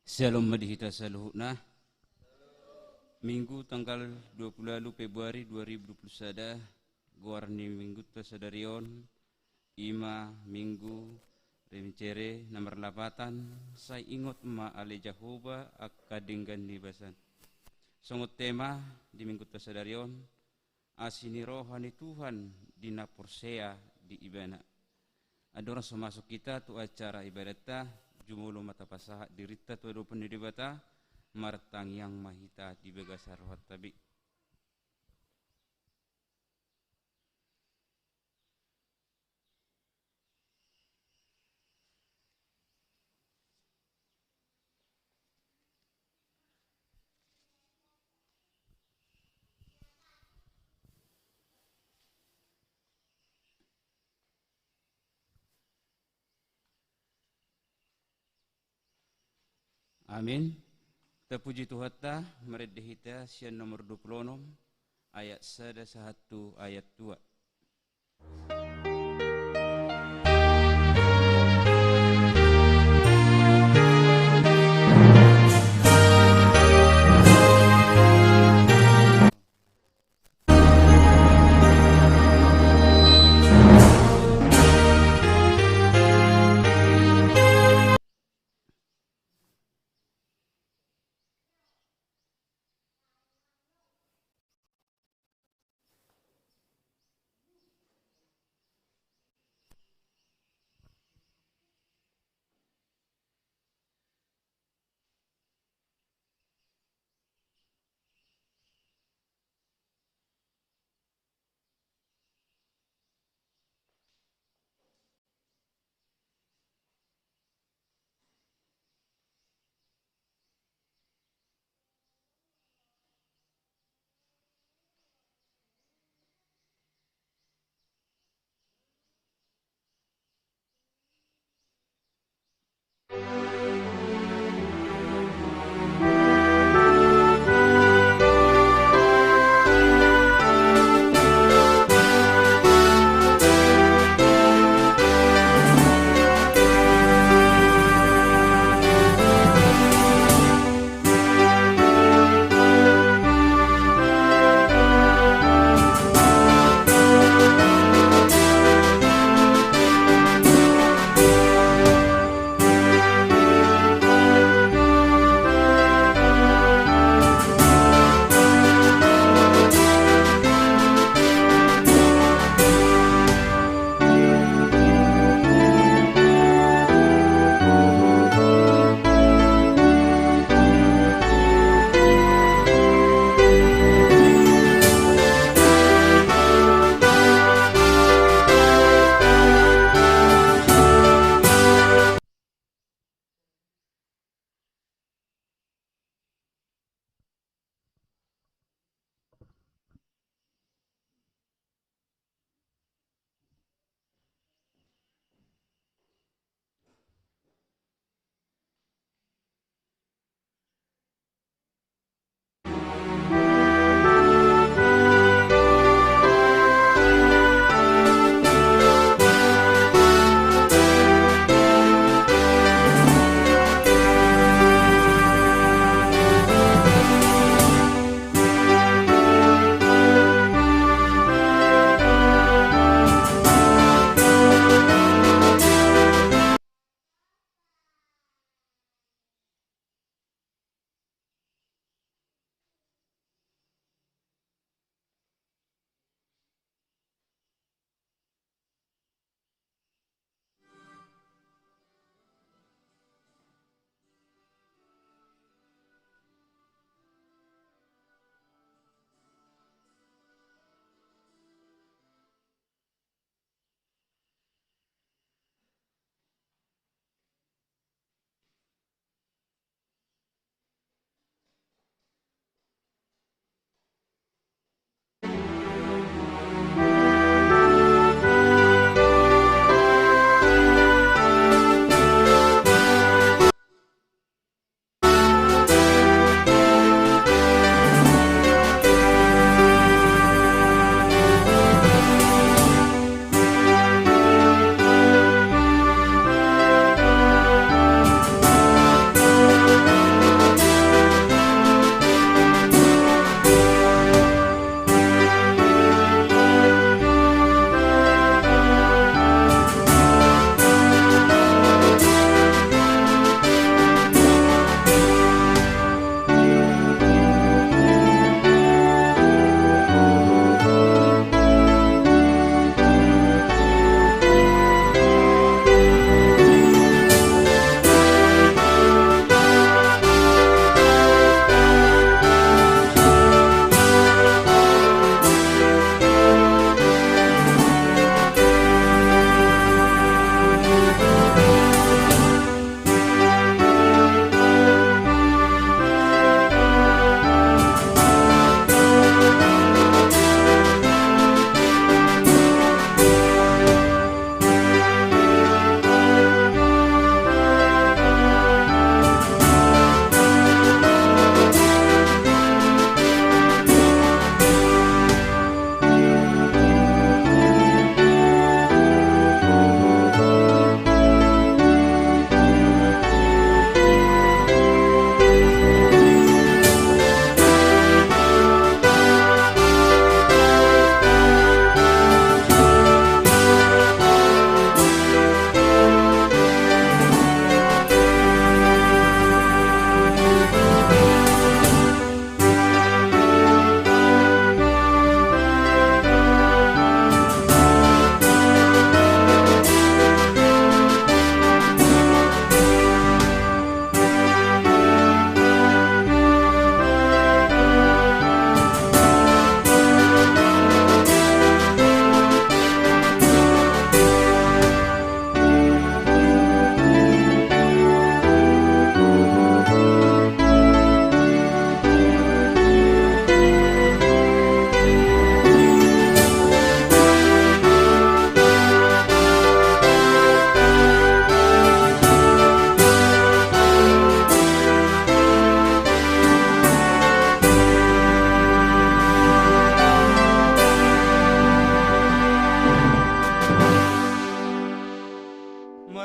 Shalom madihita saluhna. Minggu tanggal 20 Februari 2021 guarni minggu tasadarion ima minggu remcere nomor 8 saya ingot ma ale Jehovah akadinggan di basan. Songot tema di minggu tasadarion asini rohani Tuhan di naporsea di ibana. Adora masuk kita tu acara ibadatah jumulo mata pasaha dirita tu ado pendidibata martang yang mahita di begasar rohat tabi. Amin. Terpuji Tuhan ta meredihita sian nomor 26 ayat 1 ayat 2.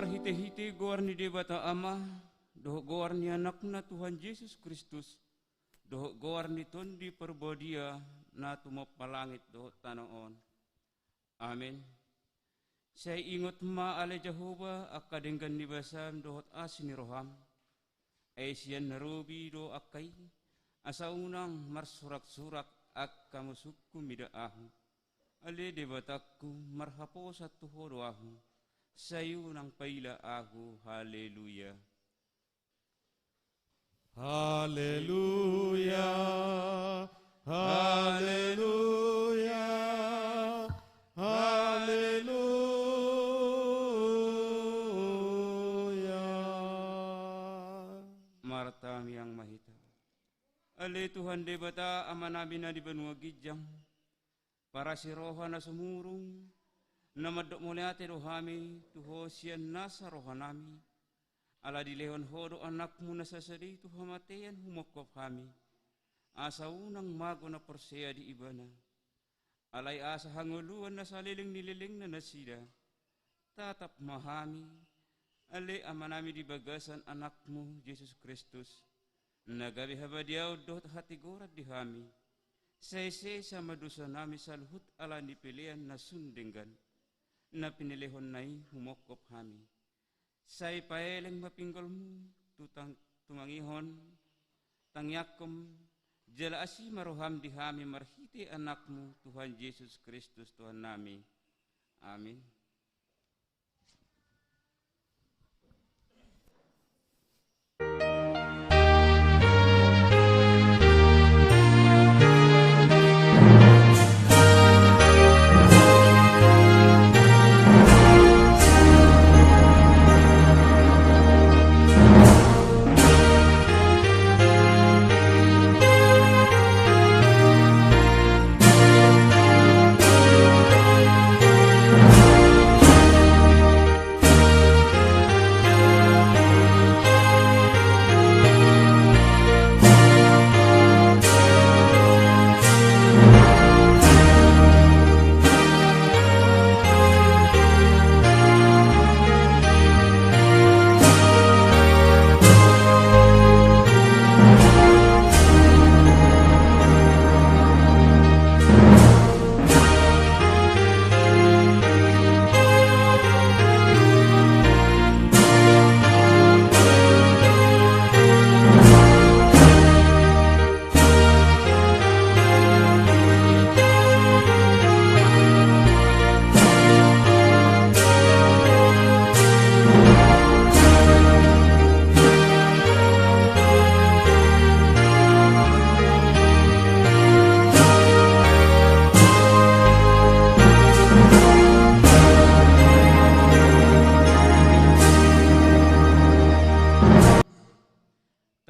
marhite-hite goar ni debata ama, doh goar ni anakna Tuhan Yesus Kristus, doh goar ni tondi perbodia na tumapalangit doh tanaon. Amin. Saya ingot ma ale Jehovah akadenggan ni basam dohot asini roham. Aisian narubi do akai, asa unang marsurak-surak akka musukku mida ahu. Ale debataku marhapo satu horo ahu. Sayu nang paila aku, haleluya. Haleluya, haleluya, haleluya. Martam yang mahita. Ale Tuhan debata amanami na di benua gijang. Para si roha na sumurung. Namadok muliate rohami tuho sian nasa rohanami. Ala di lehon hodo anakmu nasa sedih tuho matean humokop kami. Asa unang mago na persea di ibana. Alay asa hanguluan na saliling nililing na nasida. Tatap mahami. Ale amanami di bagasan anakmu Yesus Kristus. Nagabi habadiaw dot hati gorat di hami. Say sama dosa nami saluhut ala nipilian na sundenggan. Na pinilihon na'y humokop hami. Say paeleng mapinggolmu, tutang tumangihon, tangyakom, jala asi maroham di hami marhiti anakmu, Tuhan Yesus Kristus Tuhan nami. Amin.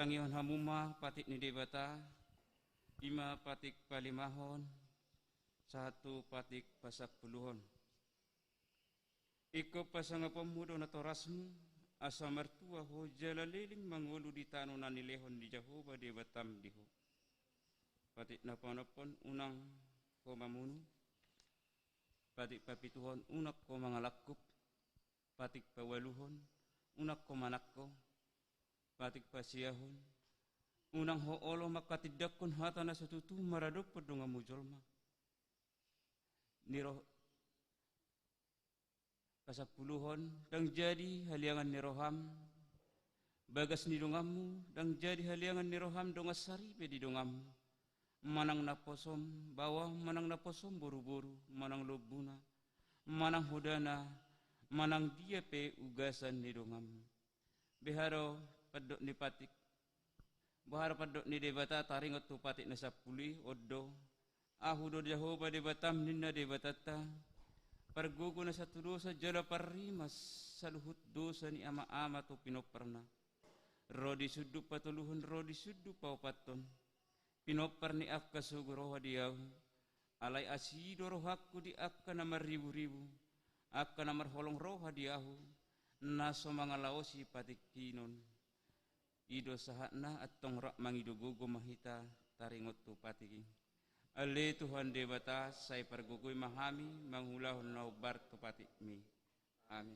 Tangion hamuma patik ni debata, 5 patik palimahon, 1 patik pasak puluhon. Iko pasanga pemuda na torasmu, asa mertua ho jalaliling mangulu di tano na nilehon di Jehovah debatam diho. Patik na panapon unang ko mamunu, patik papituhon unak ko mangalakup, patik pawaluhon, unak ko manakko, patik pasiyahon, unang hoolo makatidakon hata na satutu maradok padunga mujolma. Niroh kasapuluhon, dang jadi haliangan niroham, bagas ni dongamu, dang jadi haliangan niroham dongas saripe di dongamu. Manang naposom bawah, manang naposom buru-buru, manang lobuna, manang hudana, manang dia pe ugasan ni dongamu. Beharo padok ni patik, bahar padok ni debata taringot tu patik na sapuli, oddo, ahudo Jehovah debatam ninna debatata, pargugo na satu dosa jala parimas, saluhut dosa ni ama-ama tu pinoperna, rodi suddu patuluhun rodi suddu paupaton, pinopar ni akka suguro hadiyahu, alay asido rohakku di akka namar ribu-ribu, akka namar holong roh hadiyahu, naso mangalaosi patik kinon. Ido sahatna at tongrak mangidugugo mahita taringot tu patiki. Ale Tuhan debata say pargugoy mahami manghulahon na ubar tu patik mi. Amin.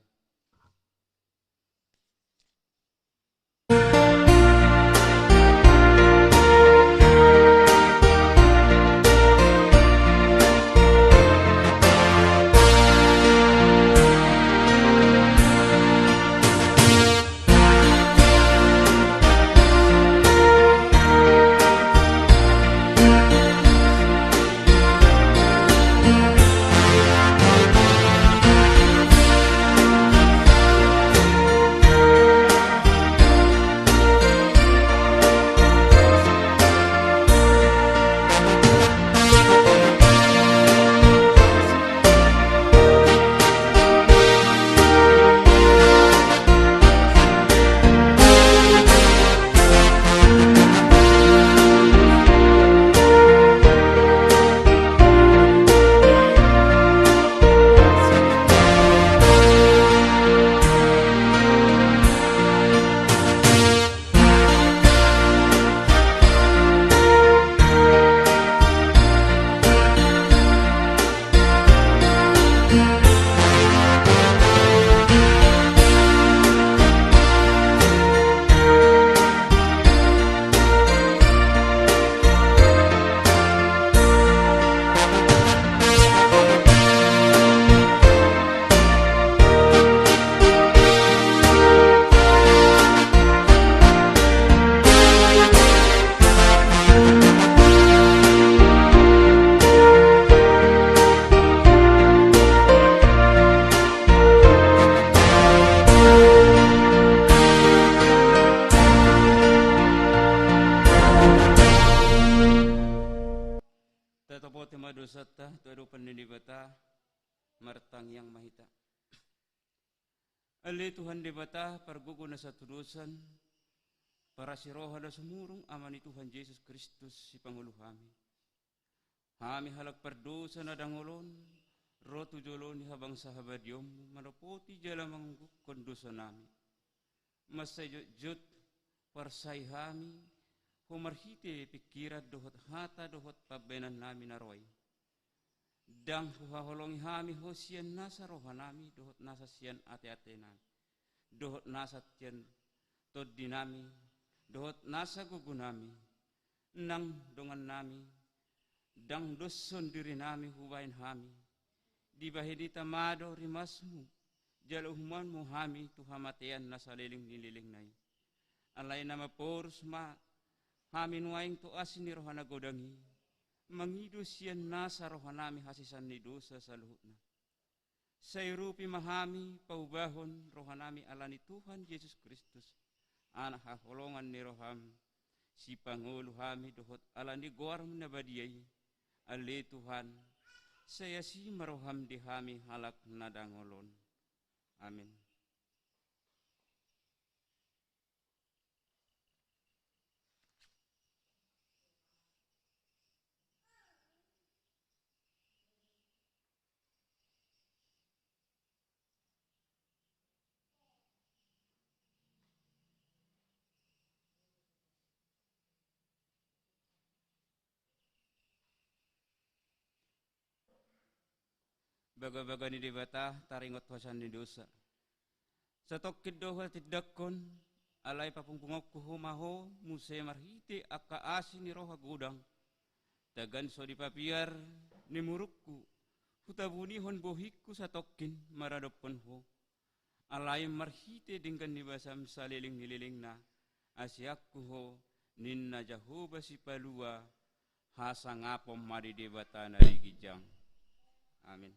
martang yang mahita. Ali Tuhan debata pargugo na sa tulusan, para si roha da sumurong amani Tuhan Yesus Kristus si Pangulo kami. Kami halak pardosa na dangolon, roto jolon ni habang sa habadyom, manapoti jala mangguk kondosa nami. Masayot parsay kami, humarhite pikirat dohot hata dohot pabenan nami naroy. Dang huhaholongi kami ho siyan nasa roha nami, dohot nasa siyan ate-ate nami. Dohot nasa tiyan tod dinami, dohot nasa gugu nami, nang dongan nami, dang doson diri nami huwain kami. Di bahidita mado rimasmu, jaluhuman mo kami tuhamatean nasa liling nililing nai. Alay na maporos ma, kami nuaing tuasin ni rohana godangi, mangido siyan nasa rohanami hasisan ni dosa sa luhut na. Sa irupi mahami paubahon rohanami ala ni Tuhan Yesus Kristus, anak haholongan ni roham, si Pangulo kami dohot ala ni goram na badiyay, ali Tuhan, saya si maroham di kami halak na dangolon. Amin. Baga-baga ni debata taringot wasan ni dosa. Sa tokkid doha tiddakon alay papungpungok kuhumaho muse marhiti akka asin ni roha gudang. Tagan so di papiar ni murukku hutabunihon bohikku sa tokkin maradopon ho. Alay marhiti dingkan ni basam saliling nililing na asyakku ho ninna jahoba si palua hasangapom madi debata na rigijang. Amin.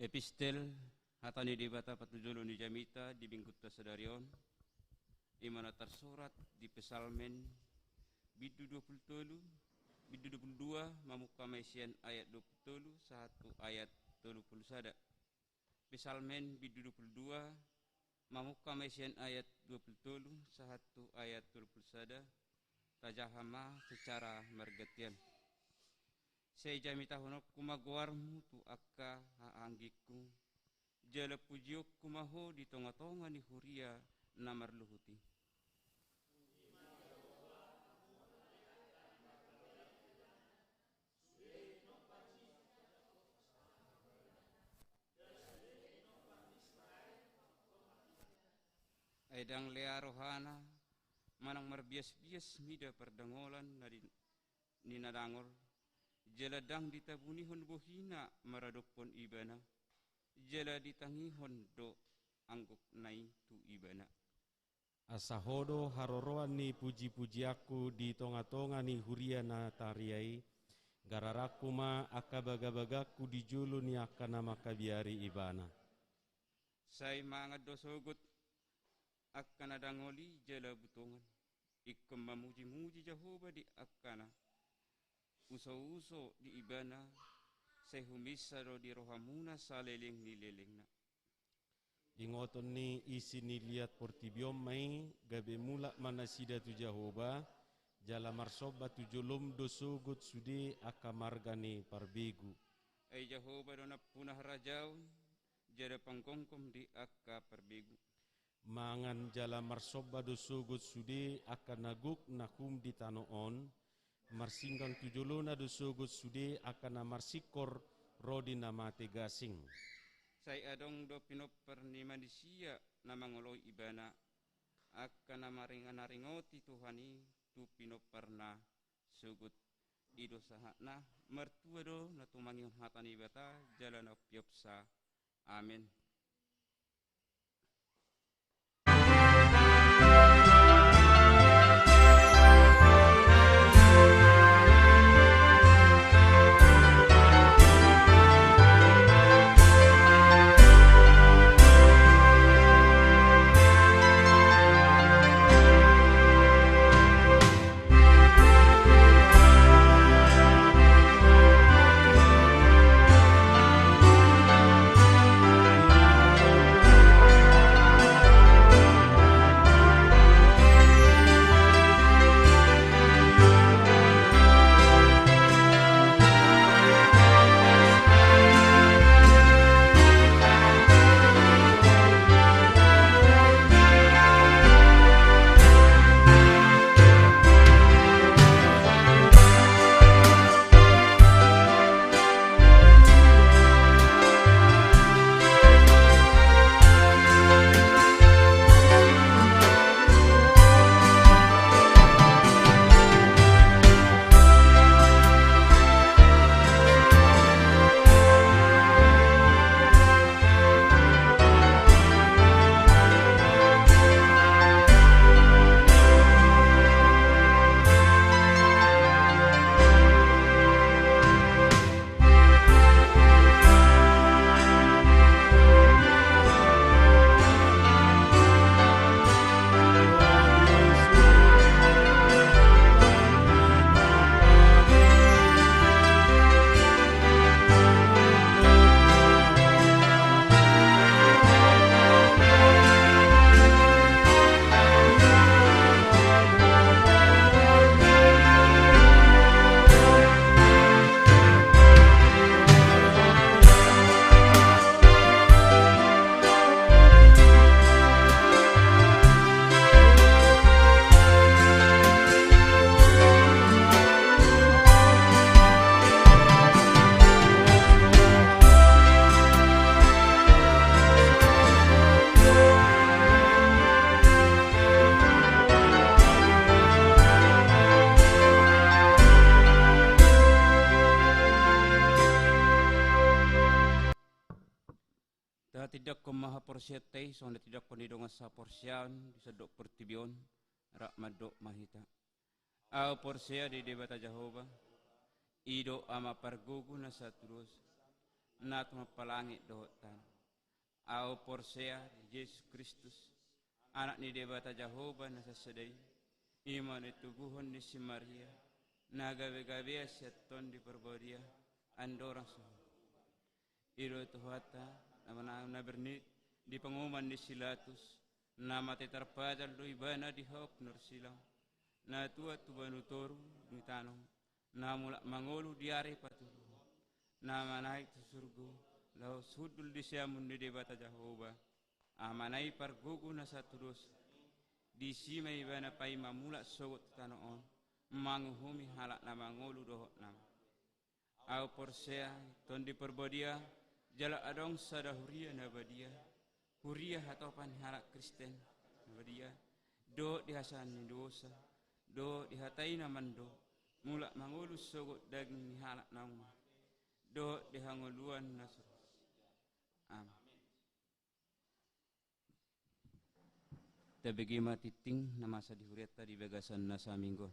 Epistel hatani debata patujolo ni jamita di bingkut tasadarion imana tersurat di pesalmen bidu 27 bidu 22 mamuka mesian ayat 27 satu ayat 30 pesalmen bidu 22 mamuka mesian ayat 27 satu ayat 30 tajahama secara margatian. Saya jamita honok kumagwarmu tu akka haanggiku jala pujiok kumaho di tonga-tonga ni huria namar luhuti. Aidang lea rohana manang marbias-bias mida perdangolan ni nadangol jeladang ditabunihon bohina maradokpon ibana jela ditangihon do angguk nai tu ibana. Asahodo haroroan ni puji-puji aku di tonga-tonga ni huria na tariai gararaku ma akabagabagaku di julu ni akana makabiari ibana. Say mga dosogot akana dangoli jela butongan ikem mamuji-muji Jehovah di akana uso-uso di ibana say humisaro di rohamuna saleleng ni lelengna. Ingoton ni isi ni liat portibiom mai gabe mulak manasida tu Jehovah jala marsoba tu jolom dosogot sude akamargani parbegu. Ay Jehovah dona punah rajau jada pangkongkom di akka parbegu. Mangan jala marsoba dosogot sude akan naguk nakum di tanoon marsinggang tujolona dosogot sude akan namarsikor rodi namate gasing. Say adong do pinoper ni manusia na mangoloy ibana akan namaringan-naringoti Tuhani tu pinoper na sugut ido sahatna mertua do na tumangin hatani bata jalan opyopsa. Amin. Tidak ko mahaporsyete, so na tidak ko nidong sa porsyan, sa dok portibion, rak madok mahita. Aw porsya di debata Jehovah, ido ama pargugu na sa terus, nat mapalangit dohotan. Aw porsya di Yesus Kristus, anak ni debata Jehovah na sa saday, iman ituguhon ni si Maria, nagawe-gawe siyaton di perbodia, andorang suhu. Ido tuhata, na bernit di pengumuman di silatus nama tetarpadal do ibana di hop nur silang na tua tubanutoru ni tanong na mulak mangolu di are patulu na manaik tu surgo lau sudul di siamun di debata Jehovah amanai pargugu na saturus di sima ibana pai mamulak sogot tanoon manguhumi halak na mangolu dohok nam au porsea tondi perbodia jala adong sada huria na badia huria atau pan halak Kristen dia do dihasani dosa do dihatai naman do mula mangulus sogot daging halak nauma do dihanguluan nasur. Amin. Tabagi matiting na masa dihuriat tadi bagasan nasa minggu.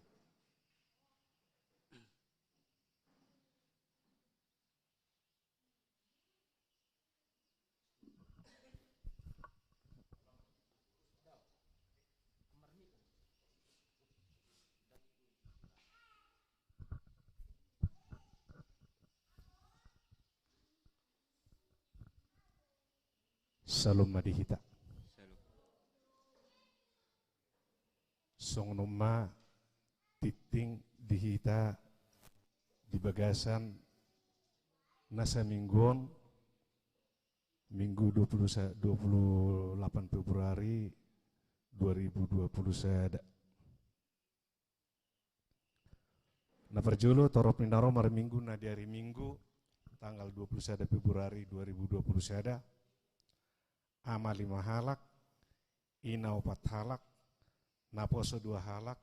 Salum madihita. Song numa titing dihita di bagasan nasa mingguan Minggu 28 Februari 2021. Na perjolo torop nindaro mar minggu na di hari Minggu tanggal 21 Februari 2021 ama 5 halak ina 4 halak naposo 2 halak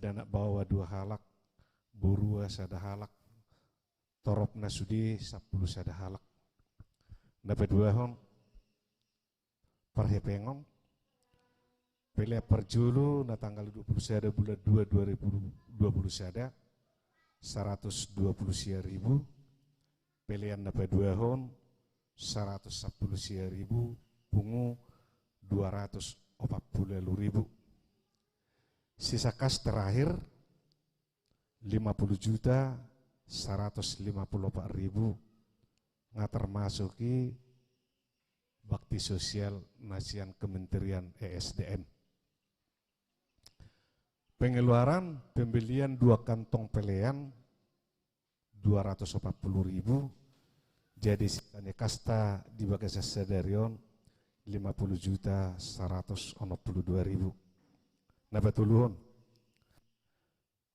dana bawa 2 halak burua sada halak torop nasudi 10 sada halak dapat 2 hon perhepengom pele perjulu na tanggal 21 bulan 2 2021 120.000 pelian dapat 2 hon 110.000 pungu 240.000. Sisa kas terakhir 50.154.000 nggak termasuki bakti sosial nasian Kementerian ESDM. Pengeluaran pembelian 2 kantong pelean 240.000. Jadi sisanya kasta di bagasa sadarion 50.192.000. Nah betulun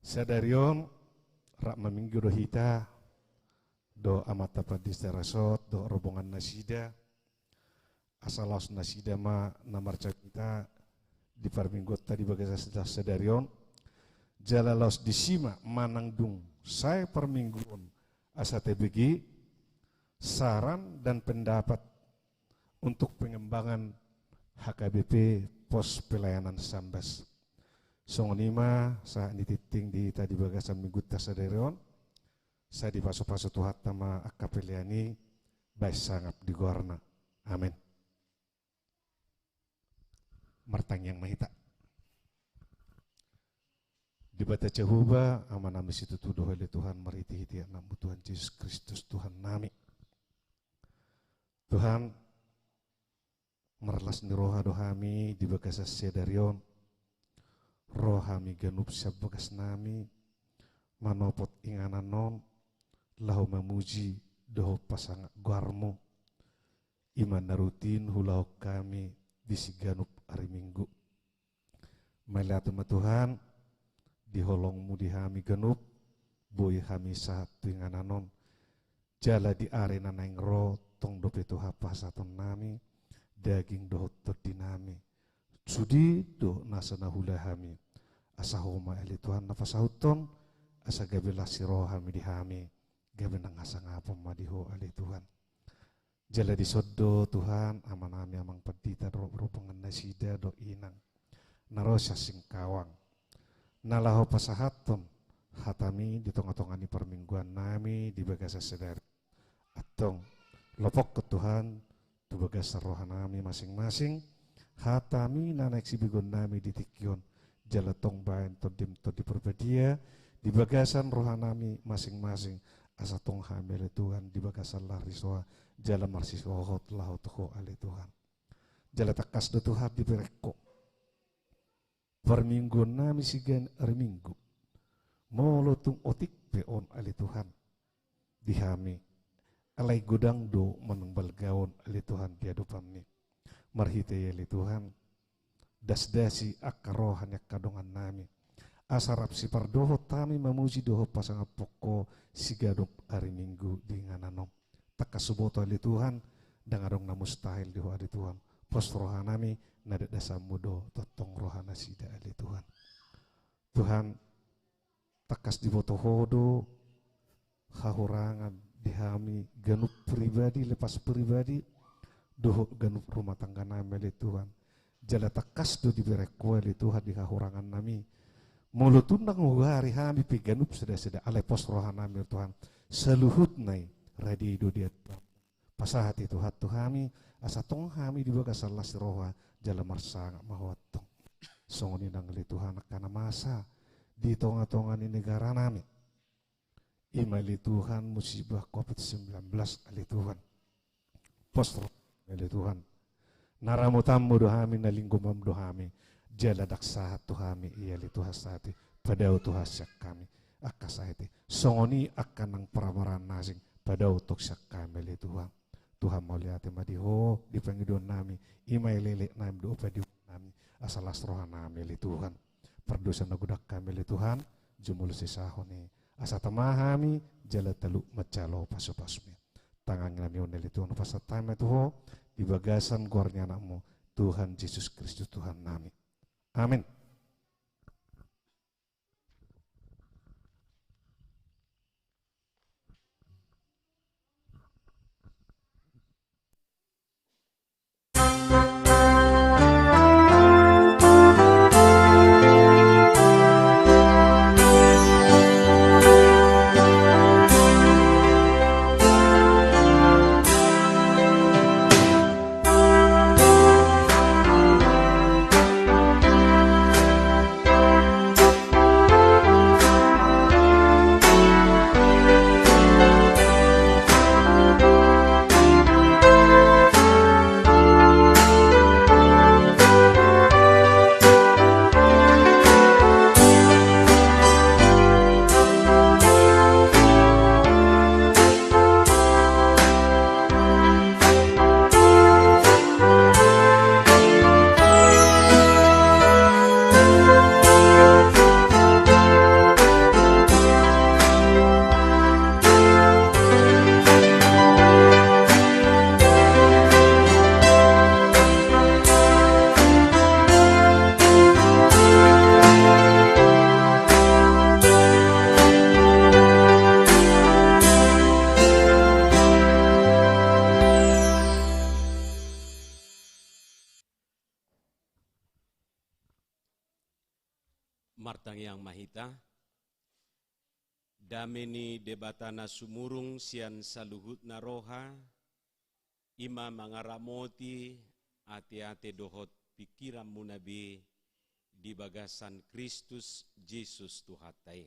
sadarion rak meminggu do hita do amata padis terasot do rombongan nasida asalaus nasida ma namar kita di parminggot tadi bagasa sadarion jalalaus disima manangdung saya permingguan asa TBG saran dan pendapat untuk pengembangan HKBP pos pelayanan Sambas. Songonima saat dititing di tadi bagasan minggu tasaderion saya dipaso-paso tuhat nama akapeliani baik sangat di gorna. Amin. Martang yang mahita. Dibaca Jehovah aman nami situ tuduh oleh Tuhan meriti-hiti namu Tuhan Yesus Kristus Tuhan nami. Tuhan merlas ni roha dohami di bagas sedarion rohami ganup sabagas nami manopot inganan non lahu memuji doho pasang guarmo iman narutin hulau kami di siganup hari Minggu melihat Tuhan di holongmu di hami ganup boy hami satu inganan non jala di arena naing roh tong dope tu hapa satu nami daging doh terdinami sudi do nasa nahula hami asa homa eli Tuhan nafas hauton asa gabela siroh hami di hami gabe nang asa ngapom madiho eli Tuhan jala di soddo Tuhan aman hami amang pedita ropongan nasida do inang narosa singkawang nalaho pasahaton hatami di tongah-tongani permingguan nami di bagasa sedari atong lopok ke Tuhan tu bagas rohanami masing-masing hatami nanak sibigon nami di tikyon jalatong bayan todim di perbedia di bagasan rohanami masing-masing asa tong hamil Tuhan di bagasan larisoa jala marsiswahot lahot ho ale Tuhan jala takas do Tuhan di bereko perminggu nami sigan hari Minggu molo tung otik peon ale Tuhan dihami alai gudang do menembal gaon ali Tuhan diadupami marhite ali Tuhan dasdasi akarohan yak kadongan nami asarap si pardoho tami memuji doho pasang poko sigadup hari Minggu di ngananom takasuboto ali Tuhan dangadong na mustahil diho ali Tuhan pos rohanami nada dasa mudo totong rohana sida ali Tuhan. Tuhan takas di boto hodo hahurangan dihami ganup pribadi lepas pribadi doho ganup rumah tangga nami ali Tuhan. Jala takas do diberekwa ali Tuhan di hahurangan nami. Mulut tundang hari hami pi ganup seda ale pos rohanami Tuhan. Seluhut nai radi do dia pasahati Tuhan Tuhami asa tong hami di baga salah roha jala marsanga mahwatong songoni nang li Tuhan kana masa di tonga-tonga ni negara nami imali Tuhan musibah COVID-19 ali Tuhan postro ali Tuhan naramu tamu dohami nalinggumam dohami jala daksa Tuhami iya li Tuhan sati padau Tuhan syak kami akasahiti songoni akan nang peramaran nasing padau tok syak kami li Tuhan Tuhan mau lihat madiho di pengidon nami imai lele nami do padi nami asal asroha nami li Tuhan perdosa nagudak kami li Tuhan jumul sisahoni asa tamahami jala teluk macalo pasu-pasumi tangan nami oneli Tuhan pasatame tuho di bagasan gornya anakmu Tuhan Yesus Kristus Tuhan nami amin. Martang yang mahita, dameni debatana sumurung sian saluhut naroha, ima mangaramoti ate-ate dohot pikiran munabi di bagasan Kristus Yesus Tuhatai.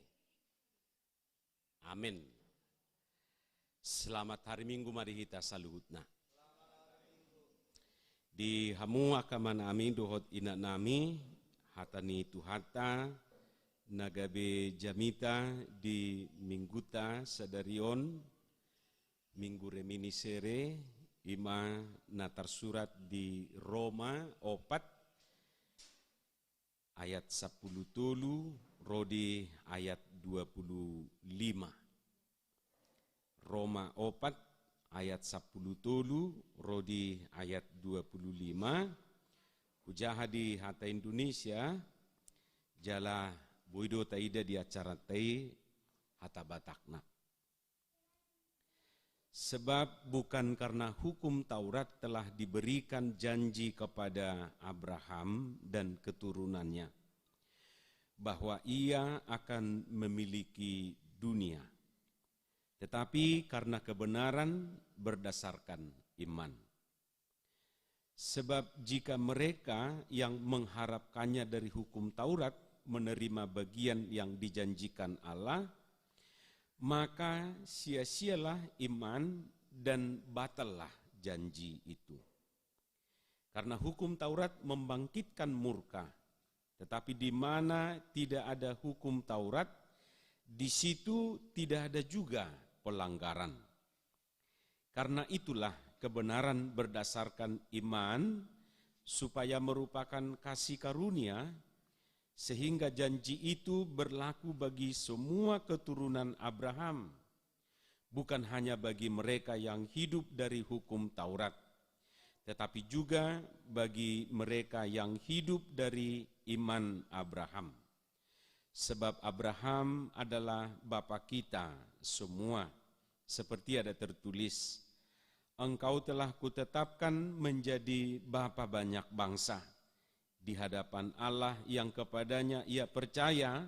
Amin. Selamat hari Minggu mari kita saluhutna. Di hamu akaman amin dohot ina nami, hatani tuhata, nagabe jamita di mingguta sadarion, minggu reminisere, ima natar surat di Roma 4, ayat 10 tolu, rodi ayat 25. Roma 4, ayat 10 tolu, rodi ayat 25, Kujaha di hata Indonesia, jala boido taida di acara tai hata Batakna. Sebab bukan karena hukum Taurat telah diberikan janji kepada Abraham dan keturunannya, bahwa ia akan memiliki dunia. Tetapi karena kebenaran berdasarkan iman. Sebab jika mereka yang mengharapkannya dari hukum Taurat menerima bagian yang dijanjikan Allah, maka sia-sialah iman dan batallah janji itu. Karena hukum Taurat membangkitkan murka, tetapi di mana tidak ada hukum Taurat, di situ tidak ada juga pelanggaran. Karena itulah kebenaran berdasarkan iman, supaya merupakan kasih karunia, sehingga janji itu berlaku bagi semua keturunan Abraham, bukan hanya bagi mereka yang hidup dari hukum Taurat, tetapi juga bagi mereka yang hidup dari iman Abraham. Sebab Abraham adalah bapa kita semua, seperti ada tertulis, engkau telah kutetapkan menjadi bapa banyak bangsa di hadapan Allah yang kepadanya ia percaya,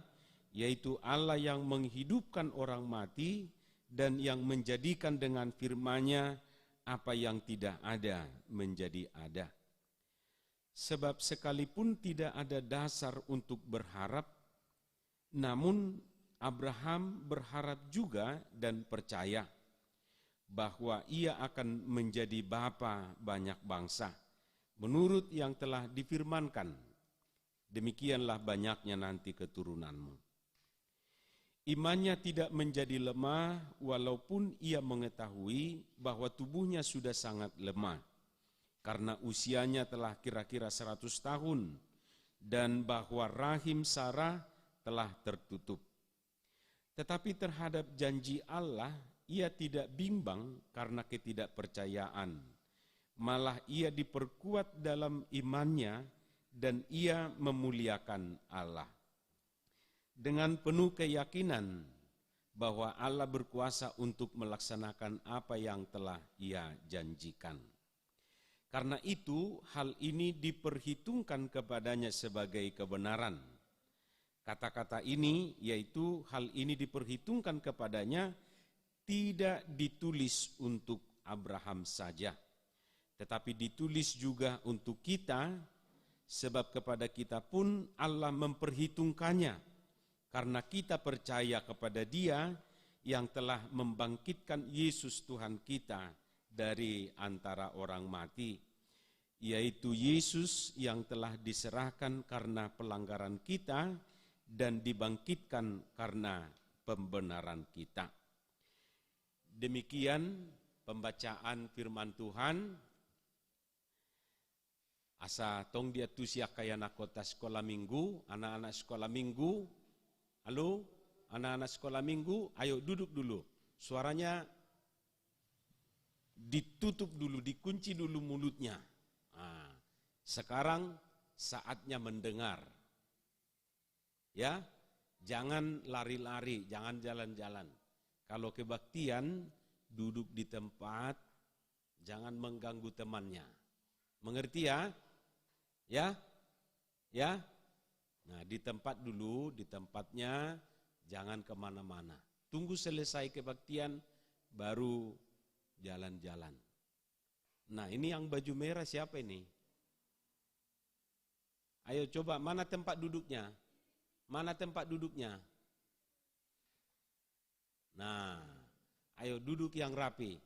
yaitu Allah yang menghidupkan orang mati dan yang menjadikan dengan firman-Nya apa yang tidak ada menjadi ada. Sebab sekalipun tidak ada dasar untuk berharap, namun Abraham berharap juga dan percaya bahwa ia akan menjadi bapa banyak bangsa, menurut yang telah difirmankan, demikianlah banyaknya nanti keturunanmu. Imannya tidak menjadi lemah walaupun ia mengetahui bahwa tubuhnya sudah sangat lemah, karena usianya telah kira-kira 100 tahun, dan bahwa rahim Sarah telah tertutup. Tetapi terhadap janji Allah, ia tidak bimbang karena ketidakpercayaan. Malah ia diperkuat dalam imannya dan ia memuliakan Allah. Dengan penuh keyakinan bahwa Allah berkuasa untuk melaksanakan apa yang telah ia janjikan. Karena itu hal ini diperhitungkan kepadanya sebagai kebenaran. Kata-kata ini yaitu hal ini diperhitungkan kepadanya tidak ditulis untuk Abraham saja, tetapi ditulis juga untuk kita, sebab kepada kita pun Allah memperhitungkannya, karena kita percaya kepada Dia yang telah membangkitkan Yesus Tuhan kita dari antara orang mati, yaitu Yesus yang telah diserahkan karena pelanggaran kita dan dibangkitkan karena pembenaran kita. Demikian pembacaan firman Tuhan. Asa tong dia tusia kayana kota sekolah minggu, anak-anak sekolah minggu. Halo, anak-anak sekolah minggu, ayo duduk dulu. Suaranya ditutup dulu, dikunci dulu mulutnya. Nah, sekarang saatnya mendengar. Ya, jangan lari-lari, jangan jalan-jalan. Kalau kebaktian, duduk di tempat, jangan mengganggu temannya. Mengerti ya? Ya? Ya? Nah, di tempat dulu, di tempatnya, jangan kemana-mana. Tunggu selesai kebaktian, baru jalan-jalan. Nah, ini yang baju merah siapa ini? Ayo coba, mana tempat duduknya? Mana tempat duduknya? Nah, ayo duduk yang rapi.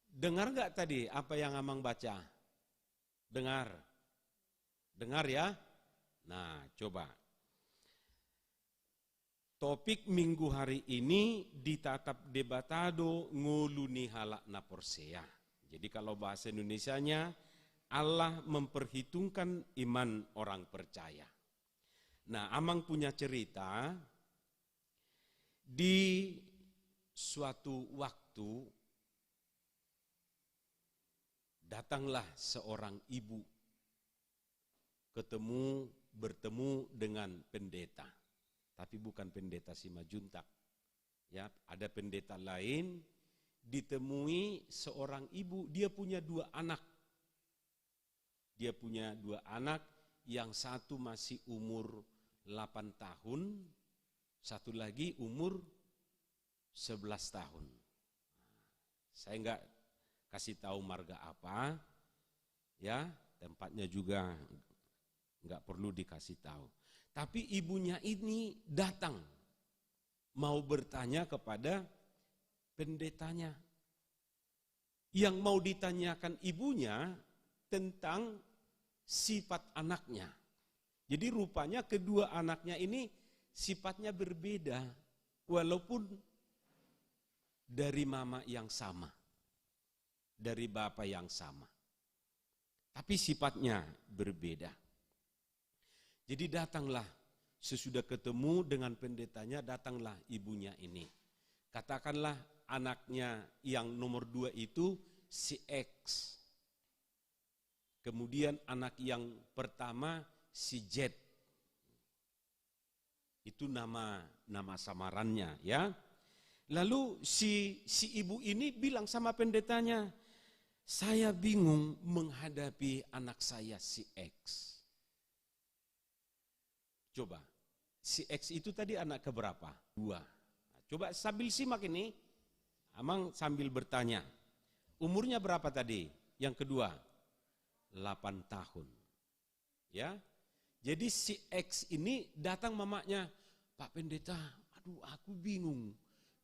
Dengar gak tadi apa yang Amang baca? Dengar. Dengar ya? Nah, coba. Topik minggu hari ini ditatap debatado nguluni halak na porsea. Jadi kalau bahasa Indonesianya, Allah memperhitungkan iman orang percaya. Nah, Amang punya cerita di suatu waktu datanglah seorang ibu bertemu dengan pendeta, tapi bukan pendeta Simajuntak. Ya, ada pendeta lain, ditemui seorang ibu, dia punya 2 anak. Dia punya 2 anak, yang satu masih umur 8 tahun, satu lagi umur 11 tahun. Saya enggak kasih tahu marga apa, ya, tempatnya juga enggak perlu dikasih tahu. Tapi ibunya ini datang, mau bertanya kepada pendetanya. Yang mau ditanyakan ibunya tentang sifat anaknya. Jadi rupanya kedua anaknya ini sifatnya berbeda, walaupun dari mama yang sama, dari bapak yang sama. Tapi sifatnya berbeda. Jadi datanglah, sesudah ketemu dengan pendetanya, datanglah ibunya ini. Katakanlah anaknya yang nomor 2 itu si X. Kemudian anak yang pertama si Z. Itu nama samarannya ya. Lalu si ibu ini bilang sama pendetanya, saya bingung menghadapi anak saya si X. Coba, si X itu tadi anak keberapa? 2. Coba sambil simak ini, Amang sambil bertanya. Umurnya berapa tadi? Yang kedua? 8 tahun. Ya. Jadi si X ini datang mamanya, Pak Pendeta, aduh aku bingung.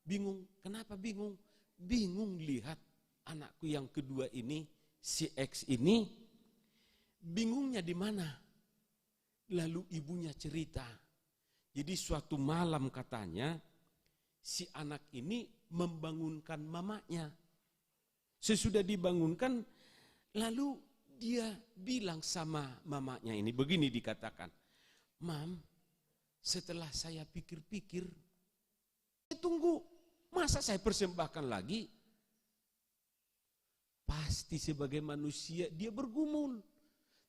Bingung, kenapa bingung? Bingung lihat anakku yang kedua ini, si X ini, bingungnya di mana? Lalu ibunya cerita. Jadi suatu malam katanya, si anak ini membangunkan mamanya. Sesudah dibangunkan, lalu dia bilang sama mamanya ini, begini dikatakan, Mam, setelah saya pikir-pikir, saya tunggu, masa saya persembahkan lagi? Pasti sebagai manusia dia bergumul.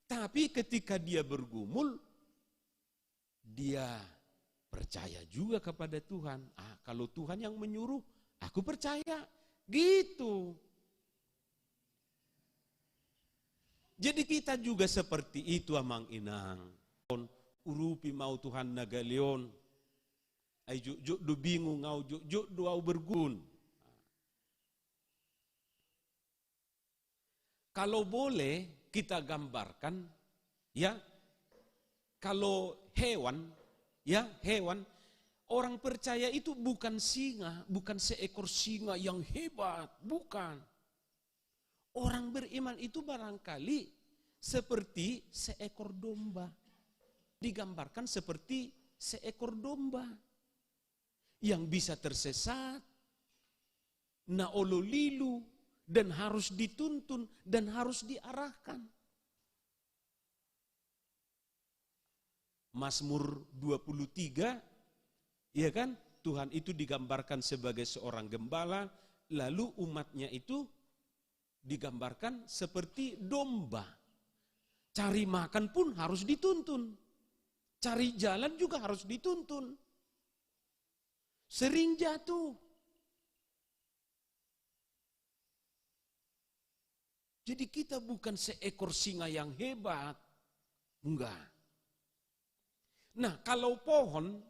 Tapi ketika dia bergumul, dia percaya juga kepada Tuhan. Kalau Tuhan yang menyuruh, aku percaya. Gitu. Jadi kita juga seperti itu Amang Inang. Urupi mau Tuhan nagalion. Ay juk do bingung ngau juk do au bergun. Kalau boleh kita gambarkan ya, kalau hewan orang percaya itu bukan singa, bukan seekor singa yang hebat, bukan. Orang beriman itu barangkali seperti seekor domba. Digambarkan seperti seekor domba yang bisa tersesat, naololilu, dan harus dituntun dan harus diarahkan. Mazmur 23, ya kan? Tuhan itu digambarkan sebagai seorang gembala, lalu umatnya itu digambarkan seperti domba. Cari makan pun harus dituntun. Cari jalan juga harus dituntun. Sering jatuh. Jadi kita bukan seekor singa yang hebat. Enggak. Nah, kalau pohon,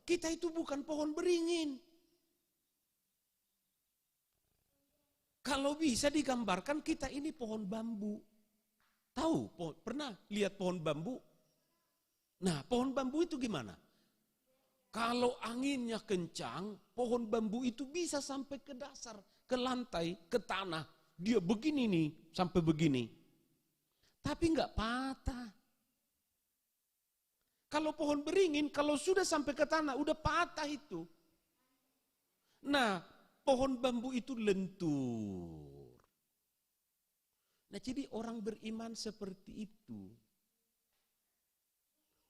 kita itu bukan pohon beringin. Kalau bisa digambarkan kita ini pohon bambu. Tahu, pernah lihat pohon bambu? Nah, pohon bambu itu gimana? Kalau anginnya kencang, pohon bambu itu bisa sampai ke dasar, ke lantai, ke tanah. Dia begini nih, sampai begini. Tapi enggak patah. Kalau pohon beringin, kalau sudah sampai ke tanah, udah patah itu. Nah, pohon bambu itu lentur. Nah, jadi orang beriman seperti itu.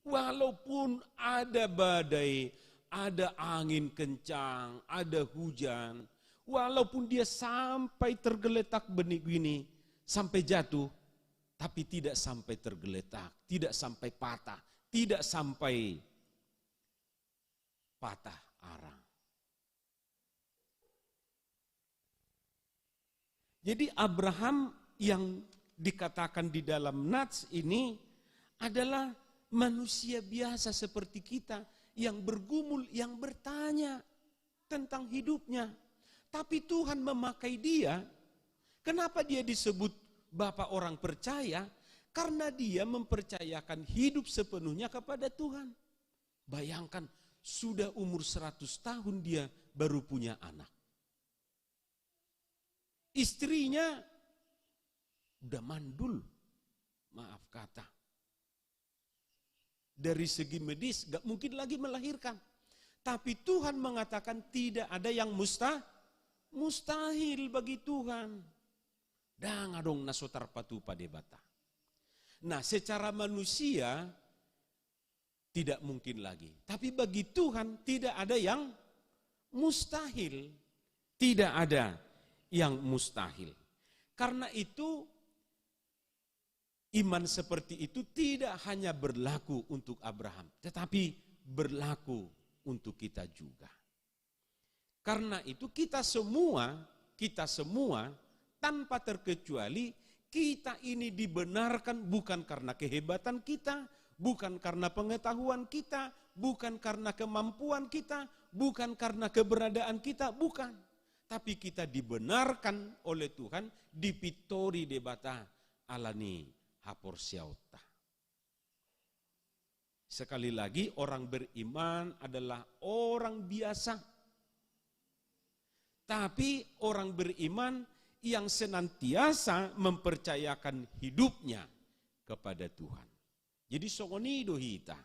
Walaupun ada badai, ada angin kencang, ada hujan, walaupun dia sampai tergeletak begini, sampai jatuh, tapi tidak sampai tergeletak, tidak sampai patah, tidak sampai patah arang. Jadi Abraham yang dikatakan di dalam Nats ini adalah manusia biasa seperti kita yang bergumul, yang bertanya tentang hidupnya. Tapi Tuhan memakai dia. Kenapa dia disebut Bapak orang percaya? Karena dia mempercayakan hidup sepenuhnya kepada Tuhan. Bayangkan sudah umur 100 tahun dia baru punya anak. Istrinya udah mandul, maaf kata. Dari segi medis gak mungkin lagi melahirkan. Tapi Tuhan mengatakan tidak ada yang mustahil bagi Tuhan. Dangadong nasotar patu padebata. Nah, secara manusia tidak mungkin lagi. Tapi bagi Tuhan tidak ada yang mustahil. Tidak ada yang mustahil. Karena itu iman seperti itu tidak hanya berlaku untuk Abraham, tetapi berlaku untuk kita juga. Karena itu kita semua tanpa terkecuali, kita ini dibenarkan bukan karena kehebatan kita, bukan karena pengetahuan kita, bukan karena kemampuan kita, bukan karena keberadaan kita, bukan. Tapi kita dibenarkan oleh Tuhan, dipitori debata alani hapor siauta. Sekali lagi, orang beriman adalah orang biasa. Tapi orang beriman yang senantiasa mempercayakan hidupnya kepada Tuhan. Jadi songoni dohita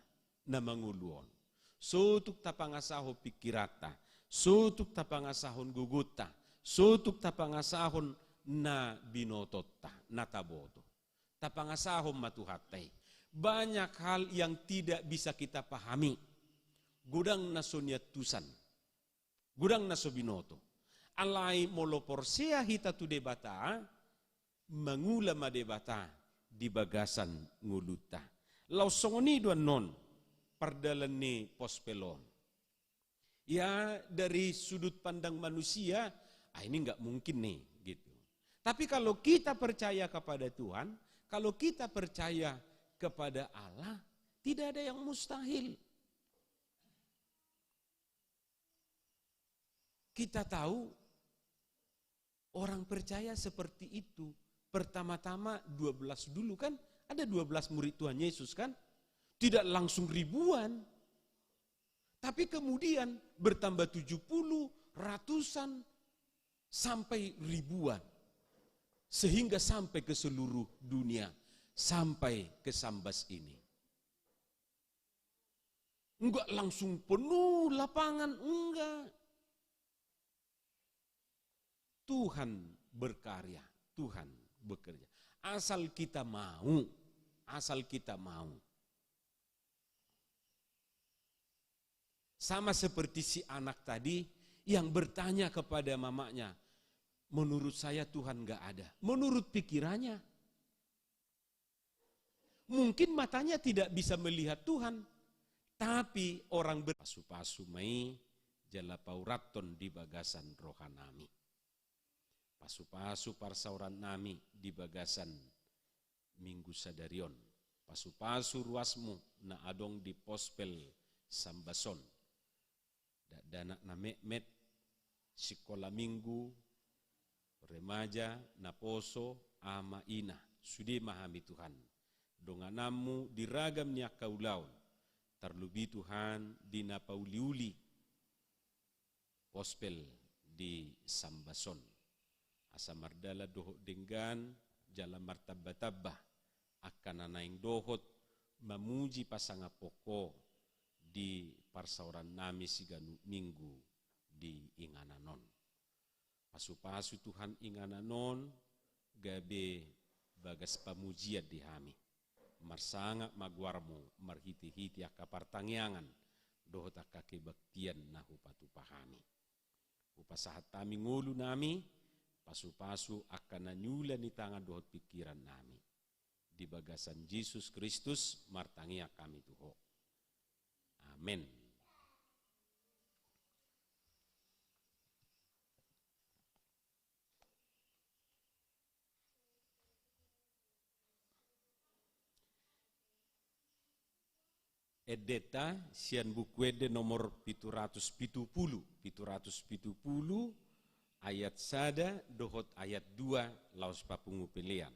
na manguluon. Sotuk tapangasahon pikirata, sotuk tapangasahon guguta, sotuk tapangasahon na binototta, na taboto. Tapangasahon matuhatay. Banyak hal yang tidak bisa kita pahami. Gudang na sonyatusan, gudang na sobinoto. Alai moloporsea hita tu debata, mangulama debata di bagasan nguluta. Lau songoni dua non, pardalan ni pospelon. Ya dari sudut pandang manusia, ini enggak mungkin nih gitu. Tapi kalau kita percaya kepada Tuhan, kalau kita percaya kepada Allah, tidak ada yang mustahil. Kita tahu orang percaya seperti itu. Pertama-tama 12 dulu kan, ada 12 murid Tuhan Yesus kan, tidak langsung ribuan. Tapi kemudian bertambah 70, ratusan, sampai ribuan. Sehingga sampai ke seluruh dunia, sampai ke Sambas ini. Enggak langsung penuh lapangan, enggak. Tuhan berkarya, Tuhan bekerja. Asal kita mau, asal kita mau. Sama seperti si anak tadi yang bertanya kepada mamanya, menurut saya Tuhan gak ada. Menurut pikirannya. Mungkin matanya tidak bisa melihat Tuhan. Tapi orang berpasu-pasu mai jalapauraton di bagasan rohanami. Pasu-pasu parsauran nami di bagasan Minggu Sadarion. Pasu-pasu ruasmu na adong di pospel Sambason. Dana na met sekolah minggu remaja na poso ama ina sudi mahami Tuhan. Donganamu diragam niya kaulaun. Terlebih Tuhan di napauliuli pospel di Sambason. Asa mardala dohot denggan jala martabba-tabba akan anaing dohot memuji pasanga poko di parsauran nami siganu minggu di ingananon. Pasu-pasu Tuhan ingananon gabe bagas pamujian di hami. Marsanga magwarmu marhiti-hiti akapartangyangan dohot akakebaktian nahu patupahami. Upasahat tami ngulu nami pasu-pasu akan nanyula ni tangan dohot pikiran nami. Di bagasan Yesus Kristus martangia kami tuho. Amin. Edeta sian bukuede nomor 770 ayat sada dohot ayat 2 laos papungu pilihan.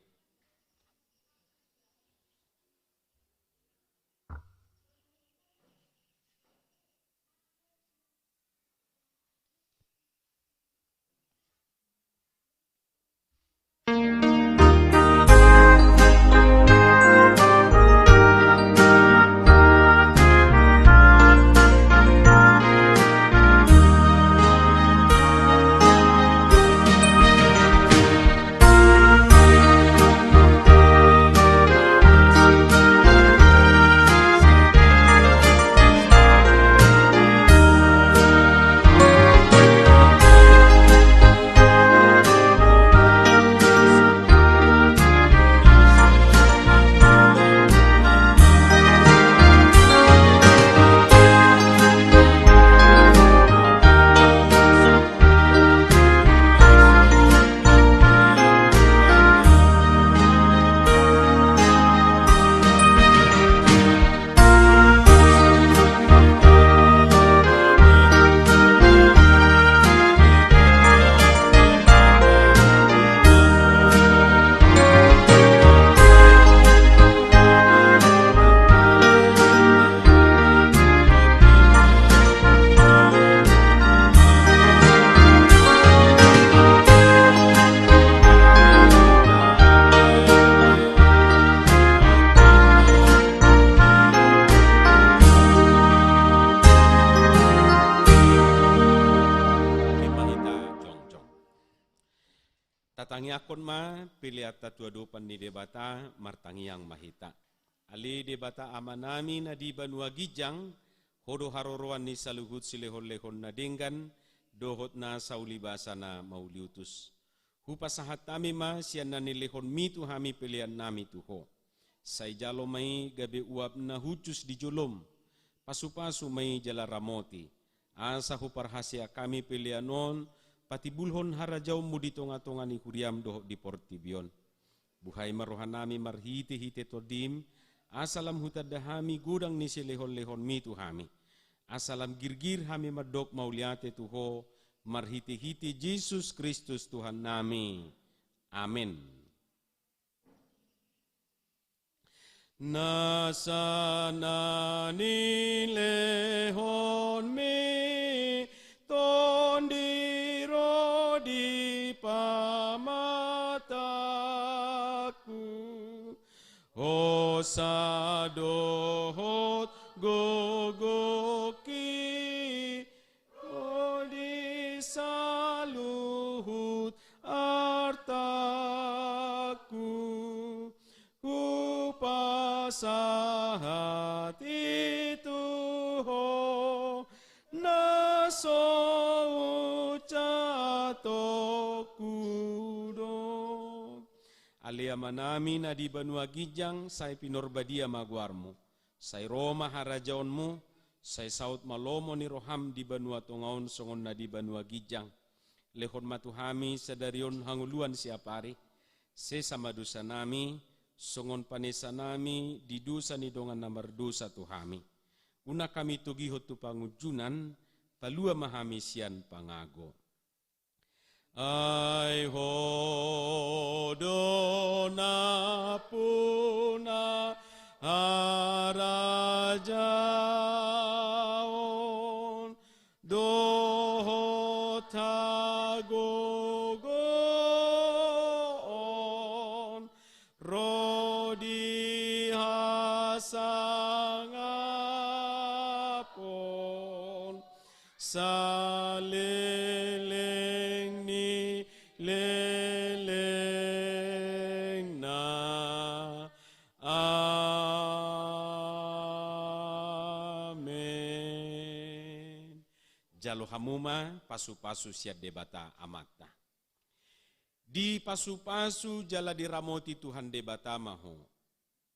yakon ma piliata tua dopan ni debata martangiang mahita. Ali debata amanami na di Banua Gijang, hodo haroroan ni saluhut silehon-lehon na denggan, dohot na saulibasa na mauliutus. Hupasahat tami ma siyan na nilehon mitu hami pilihan nami tuho. Say jalo may gabi uap na hucus di jolom, pasu-pasu may jala ramoti. Asa huparhasya kami pilihanon, pati bulhon harajaw mo di tonga-tonga ni Huriam doho di Portibion. Buhay marohan nami marhiti-hiti todim, asalam hutadahami gudang ni silehon-lehon mitu hami. Asalam girgir hami madok mauliate tuho, marhiti-hiti Jesus Kristus Tuhan nami. Amin. Nasana ni lehon mi tondiro di pamataku. Osadohot gogoki odi saluhut artaku kupasahat itu ho naso ucatokudo. Alia manami na di Banua Gijang, say pinorbadia maguarmu. Say Roma harajaonmu, say saut malomo ni roham di Banua Tongaon songon na di Banua Gijang. Lehon matuhami sadarion hanguluan siapari. Se sama dosa nami, songon panesa nami di dosa ni dongan namar dosa tuhami. Una kami tugihot tu pangujunan, palua mahami sian pangago. Ay hodona puna harajaon dohotagogon rodi hasangapon saleleng ni leleng na amen. Jalo hamuma pasu-pasu siat debata amata. Di pasu-pasu jala diramoti Tuhan debata maho.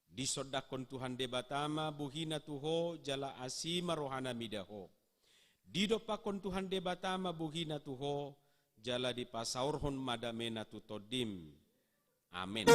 Di sodakon Tuhan debata ma buhina tuho jala asima rohana midaho. Di dopakon Tuhan debata ma buhina tuho jala di pasaurhon madamena tutodim. Amin.